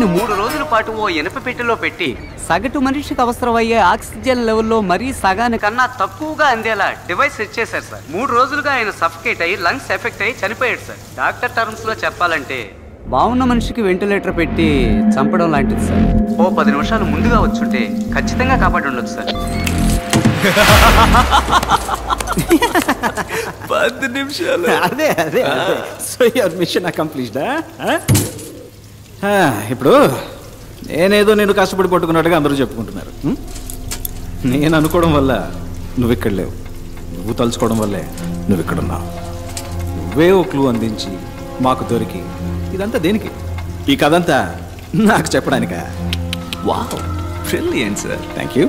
ఆయన్ని 3 రోజుల పాటు ఓ ఇనుప పెట్టెలో పెట్టి సగటు మనిషికి అవసరమయ్యే ఆక్సిజన్ లెవెల్లో మరీ సగానికన్నా తక్కువగా అందేలా డివైస్ సెట్ చేశారు సార్. 3 రోజులుగా ఆయన సఫకేట్ అయ్యి లంగ్స్ ఎఫెక్ట్ అయ్యి చనిపోయాడు సార్. డాక్టర్ టర్మ్స్ లో చెప్పాలంటే బాగున్న మనిషికి వెంటిలేటర్ పెట్టి చంపడం లాంటిది సార్. ఓ 10 నిమిషాలు ముందుగా వచ్చుంటే ఖచ్చితంగా కాపాడి ఉండొచ్చు సార్. 10 నిమిషాలు. అదే సో యువర్ మిషన్ అకంప్లీష్డా? ఇప్పుడు నేనేదో నేను కష్టపడి పట్టుకున్నట్టుగా అందరూ చెప్పుకుంటున్నారు. నేను అనుకోవడం వల్ల నువ్వు ఇక్కడ లేవు, నువ్వు తలుచుకోవడం వల్లే నువ్వు ఇక్కడ ఉన్నావు. నువ్వే ఓ క్లూ అందించి మాకు దొరికి ఇదంతా దేనికి? ఈ కథ అంతా నాకు చెప్పడానికా? Wow, brilliant sir. Thank you.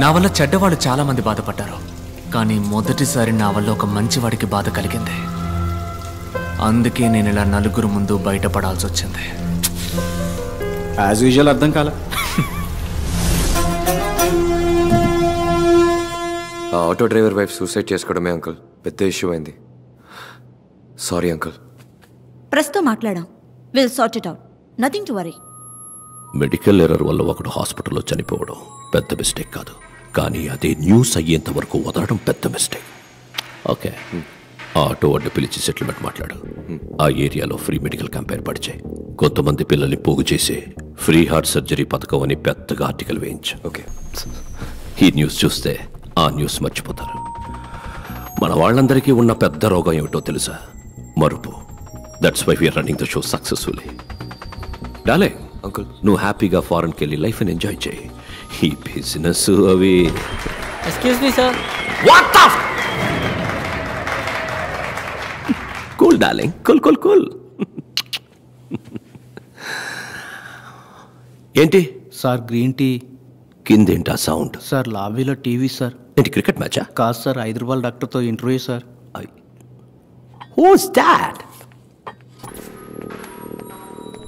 నా వల్ల చెడ్డవాళ్ళు చాలా మంది బాధపడ్డారు, కానీ మొదటిసారి నా వల్ల ఒక మంచివాడికి బాధ కలిగింది. అందుకే నేను ఇలా నలుగురు ముందు బయటపడాల్సి వచ్చింది. యాజ్ యూజువల్ అర్థం కాల. ఆటో డ్రైవర్ వైఫ్ సూసైడ్ చేసుకోవడమే అంకుల్ పెద్ద ఇష్యూ అయింది. Sorry uncle. ప్రెస్తో మాట్లాడాం. Will sort it out. Nothing to worry. Medical error వల్ల ఒకడు హాస్పిటల్లో చనిపోవడం పెద్ద మిస్టేక్ కాదు, కానీ అదే న్యూస్ అయ్యేంత వరకు వదలడం పెద్ద మిస్టేక్. ఓకే, ఆటో అడ్డు పిలిచి సెటిల్మెంట్ మాట్లాడు. ఆ ఏరియాలో ఫ్రీ మెడికల్ క్యాంప్ ఏర్పాటు చేయి. కొంతమంది పిల్లల్ని పోగు చేసి ఫ్రీ హార్ట్ సర్జరీ పథకం అని పెద్దగా ఆర్టికల్ వేయించు. ఓకే. ఈ న్యూస్ చూస్తే ఆ న్యూస్ మర్చిపోతారు. మన వాళ్ళందరికీ ఉన్న పెద్ద రోగం ఏమిటో తెలుసా? మరుపు. That's why we are running the show successfully. డాలే అంకుల్, నువ్వు హ్యాపీగా ఫారెన్కి వెళ్ళి లైఫ్ని ఎంజాయ్ చేయి. ఈ బిజినెస్ అవి. Excuse me sir. What the cool darling, cool cool cool. ఏంటి సార్ గ్రీన్ టీ? కిందేంటా సౌండ్? సార్ లాబీలో టీవీ సార్. ఏంటి క్రికెట్ మ్యాచా? కాదు సార్, హైదరాబాద్ డాక్టర్తో ఇంటర్వ్యూ సార్. Who's that?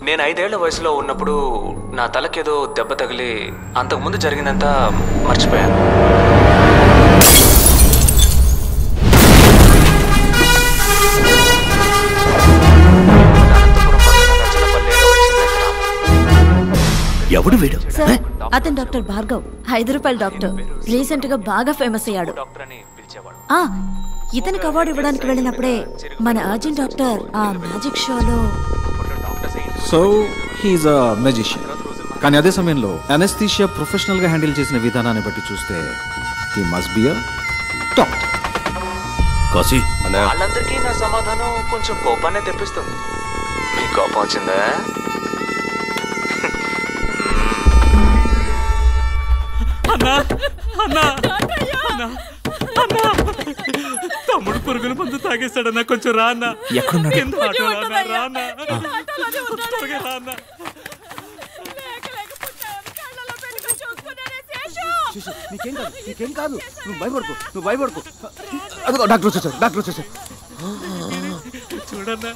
నేను 5 ఏళ్ల వయసులో ఉన్నప్పుడు నా తలకేదో దెబ్బ తగిలి అంతకుముందు జరిగిందంతా మర్చిపోయాను. ఎవడు వీడు? సార్ అతను doctor Bhargav, Hyderabad doctor. Recent గా బాగా ఫేమస్ అయ్యాడు. ఇతనికి అవార్డు ఇవ్వడానికి వెళ్ళినప్పుడే మన అర్జున్ డాక్టర్ ఆ మ్యాజిక్ షోలో. సో హీఈస్ అ మ్యాజిషియన్. కానీ అదే సమయంలో అనస్థీషియా ప్రొఫెషనల్ గా హ్యాండిల్ చేసిన విధానాన్ని బట్టి చూస్తే he must be a top. Kashi, వాళ్ళందరికీ నా సమాధానం కొంచెం కోపాన్ని తెప్పిస్తుంది. మీ కోపం వచ్చిందా? అన్నా అన్నా అన్నా అన్నా, తమ్ముడు పురుగుల మందు తాగేస్తాడన్నా, కొంచెం రా అన్నా. నీకేం కాదు, నువ్వు భయపడుకో. అదిగో డాక్టర్ వచ్చేసారు. చూడన్నా.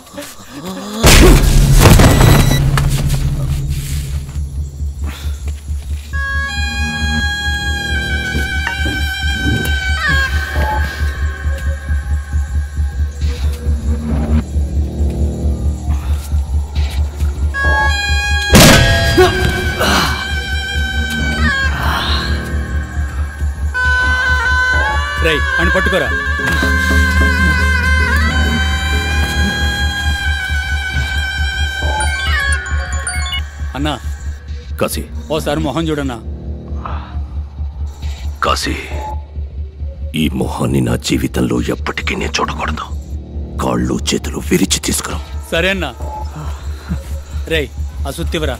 రై అని పట్టుకోరా. అన్నా కాశీ, ఓసారి మొహం చూడన్నా. కాశీ, ఈ మొహాన్ని నా జీవితంలో ఎప్పటికీ నేను చూడకూడదు. కాళ్ళు చేతులు విరిచి తీసుకురా. సరే అన్నా. రై అసుత్తివరా.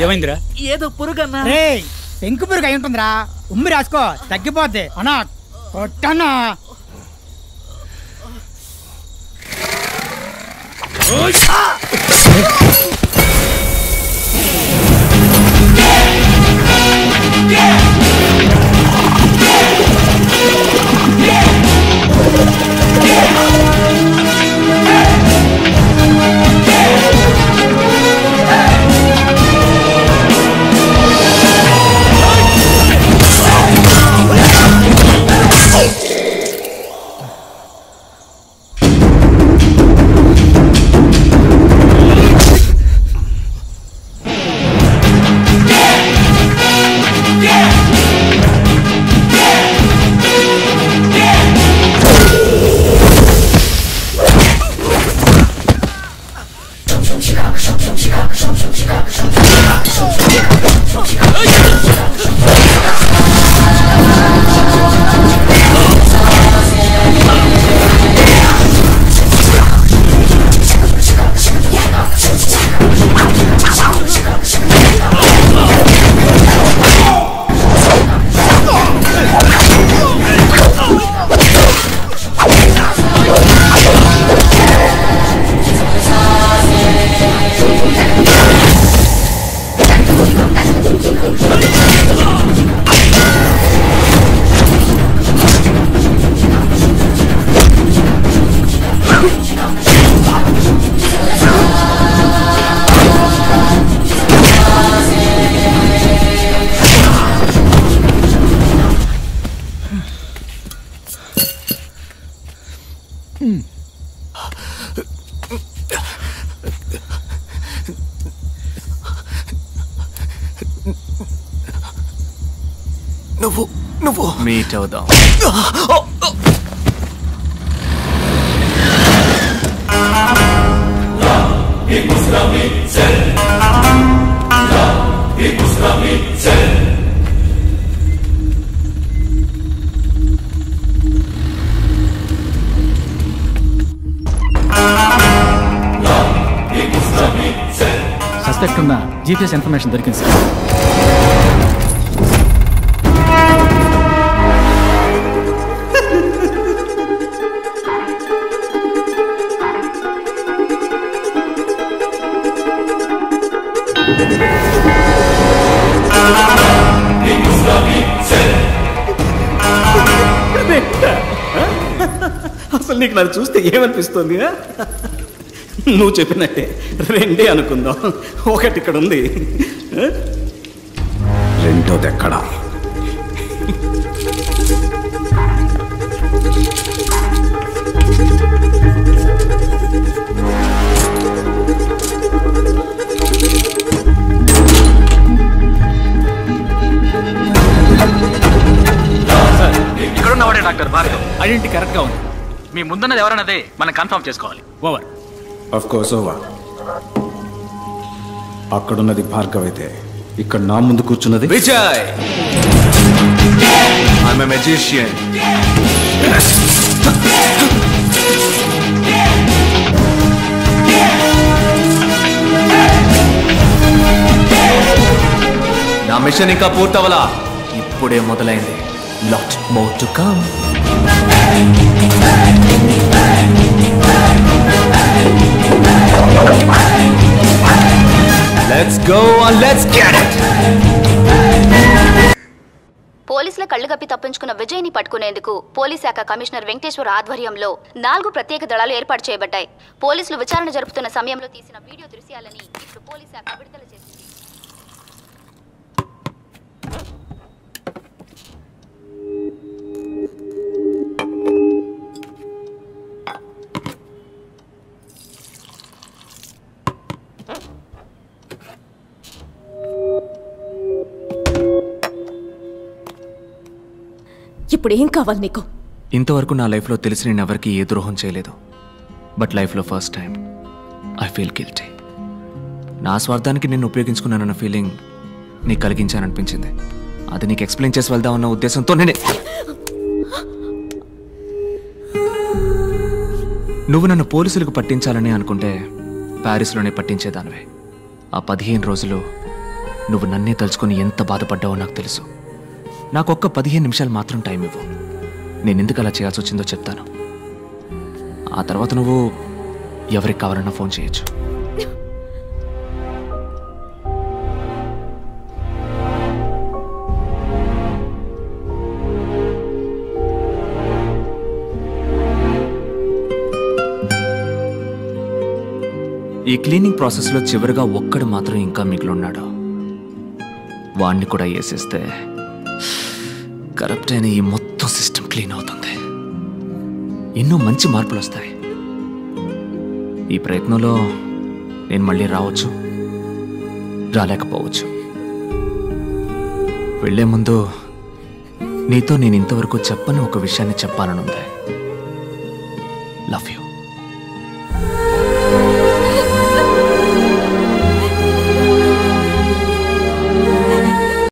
ఏమైందిరా? ఏదో పురుగన్నా. పెంకు పురుగు అయి ఉంటుందిరా. ఉమ్మి రాసుకో, తగ్గిపోద్ది. అన్నా కొట్టన్నా. నువ్వు మీట్ అవుదాం. సస్పెక్ట్ ఉన్న జీపీఎస్ ఇన్ఫర్మేషన్ దొరికింది సార్. అసలు నీకు నన్ను చూస్తే ఏమనిపిస్తుంది? నువ్వు చెప్పినట్టే రెండే అనుకుందాం. ఒకటి ఇక్కడ ఉంది, రెండోది ఎక్కడా? ఇక్కడున్నవాడే డాక్టర్ భార్గవ్. ఐడెంటిటీ కరెక్ట్ గా ఉంది. మీ ముందున్నది ఎవరన్నదే మనం కన్ఫర్మ్ చేసుకోవాలి. ఓవర్. Of course over. అక్కడున్నది భార్గవ్ అయితే ఇక్కడ నా ముందు కూర్చున్నది విజయ్. I'm a magician. నా మిషన్ ఇంకా పూర్తవలా, ఇప్పుడే మొదలైంది. Lot more to come. Let's go and let's get it. పోలీసుల కళ్లు కప్పి తప్పించుకున్న విజయ్ని పట్టుకునేందుకు పోలీస్ శాఖ కమిషనర్ వెంకటేశ్వర ఆధ్వర్యంలో 4 ప్రత్యేక దళాలు ఏర్పాటు చేయబడ్డాయి. పోలీసులు విచారణ జరుపుతున్న సమయంలో తీసిన వీడియో దృశ్యాలని ఇప్పుడు పోలీస్ శాఖ విడుదల చేసింది. ఇప్పుడు ఏం కావాలి నీకు? ఇంతవరకు నా లైఫ్లో తెలిసి నేను ఎవరికి ఏ ద్రోహం చేయలేదు. బట్ లైఫ్లో first time I feel guilty. నా స్వార్థానికి నేను ఉపయోగించుకున్నానన్న ఫీలింగ్ నీకు కలిగించాననిపించింది. అది నీకు ఎక్స్ప్లెయిన్ చేసి వెళ్దామన్న ఉద్దేశంతో నేనే. నువ్వు నన్ను పోలీసులకు పట్టించాలని అనుకుంటే ప్యారిస్లోనే పట్టించేదానివే. ఆ 15 రోజులు నువ్వు నన్నే తలుచుకొని ఎంత బాధపడ్డావో నాకు తెలుసు. నాకు ఒక్క 15 నిమిషాలు మాత్రం టైం ఇవ్వు. నేను ఎందుకు అలా చేయాల్సి వచ్చిందో చెప్తాను. ఆ తర్వాత నువ్వు ఎవరికి కావాలన్నా ఫోన్ చేయొచ్చు. ఈ క్లీనింగ్ ప్రాసెస్లో చివరిగా ఒక్కడు మాత్రం ఇంకా మిగిలిన్నాడు. వాణ్ణి కూడా వేసేస్తే కరప్ట్ అయిన ఈ మొత్తం సిస్టమ్ క్లీన్ అవుతుంది. ఎన్నో మంచి మార్పులు వస్తాయి. ఈ ప్రయత్నంలో నేను మళ్ళీ రావచ్చు, రాలేకపోవచ్చు. వెళ్లే ముందు నీతో నేను ఇంతవరకు చెప్పని ఒక విషయాన్ని చెప్పాలనుంది. Love you.